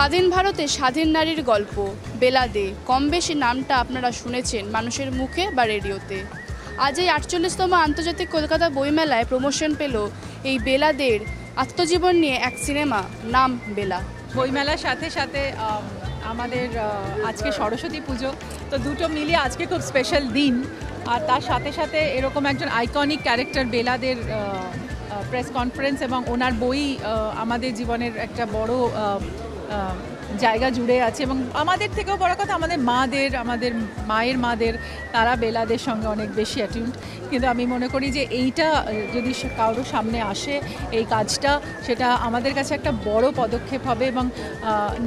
স্বাধীন ভারতে স্বাধীন নারীর গল্প বেলা দে কম বেশি নামটা আপনারা শুনেছেন মানুষের মুখে বা রেডিওতে। আজ এই ৪৮তম আন্তর্জাতিক কলকাতা বইমেলায় প্রমোশন পেল এই বেলা দের আত্মজীবন নিয়ে এক সিনেমা, নাম বেলা। বইমেলার সাথে সাথে আমাদের আজকে সরস্বতী পুজো, তো দুটো মিলিয়ে আজকে খুব স্পেশাল দিন। আর তার সাথে সাথে এরকম একজন আইকনিক ক্যারেক্টার বেলাদের প্রেস কনফারেন্স এবং ওনার বই আমাদের জীবনের একটা বড় জায়গা জুড়ে আছে। এবং আমাদের থেকেও বড় কথা আমাদের মায়ের মাদের, তারা বেলাদের সঙ্গে অনেক বেশি অ্যাটিউন্ড। কিন্তু আমি মনে করি যে এইটা যদি কারোর সামনে আসে এই কাজটা, সেটা আমাদের কাছে একটা বড় পদক্ষেপ হবে। এবং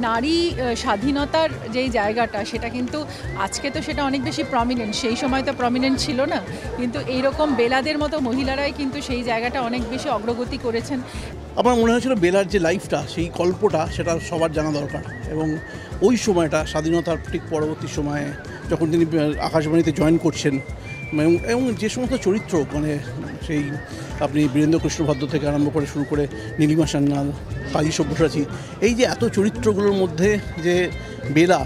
নারী স্বাধীনতার যেই জায়গাটা, সেটা কিন্তু আজকে তো সেটা অনেক বেশি প্রমিনেন্ট, সেই সময় তো প্রমিনেন্ট ছিল না। কিন্তু এইরকম বেলাদের মতো মহিলারাই কিন্তু সেই জায়গাটা অনেক বেশি অগ্রগতি করেছেন। আমার মনে হয়েছিল বেলার যে লাইফটা, সেই গল্পটা, সেটা সবার জানা দরকার। এবং ওই সময়টা স্বাধীনতার ঠিক পরবর্তী সময়ে যখন তিনি আকাশবাণীতে জয়েন করছেন, এবং যে সমস্ত চরিত্র, মানে সেই আপনি বীরেন্দ্র কৃষ্ণ ভদ্র থেকে আরম্ভ করে শুরু করে নীলিমা সান্যাল, কাজী সব্যসাচী, এই যে এত চরিত্রগুলোর মধ্যে যে বেলা,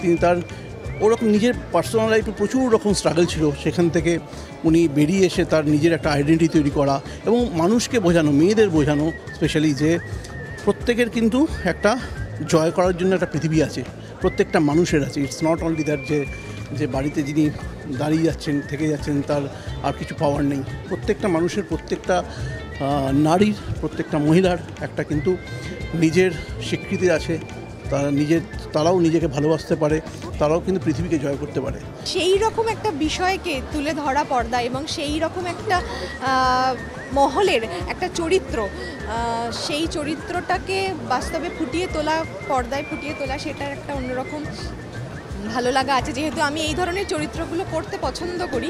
তিনি তার ওরকম নিজের পার্সোনাল লাইফে প্রচুর রকম স্ট্রাগল ছিল, সেখান থেকে উনি বেরিয়ে এসে তার নিজের একটা আইডেন্টিটি তৈরি করা এবং মানুষকে বোঝানো, মেয়েদের বোঝানো স্পেশালি, যে প্রত্যেকের কিন্তু একটা জয় করার জন্য একটা পৃথিবী আছে, প্রত্যেকটা মানুষের আছে। ইটস নট অনলি দ্যাট যে বাড়িতে যিনি দাঁড়িয়ে যাচ্ছেন, থেকে যাচ্ছেন, তার আর কিছু পাওয়ার নেই। প্রত্যেকটা মানুষের, প্রত্যেকটা নারীর, প্রত্যেকটা মহিলার একটা কিন্তু নিজের স্বীকৃতি আছে। তারাও নিজেকে ভালোবাসতে পারে, তারাও কিন্তু পৃথিবীকে জয় করতে পারে। সেই রকম একটা বিষয়কে তুলে ধরা পর্দা এবং সেই রকম একটা মহলের একটা চরিত্র, সেই চরিত্রটাকে বাস্তবে ফুটিয়ে তোলা, পর্দায় ফুটিয়ে তোলা, সেটার একটা অন্যরকম ভালো লাগা আছে, যেহেতু আমি এই ধরনের চরিত্রগুলো করতে পছন্দ করি।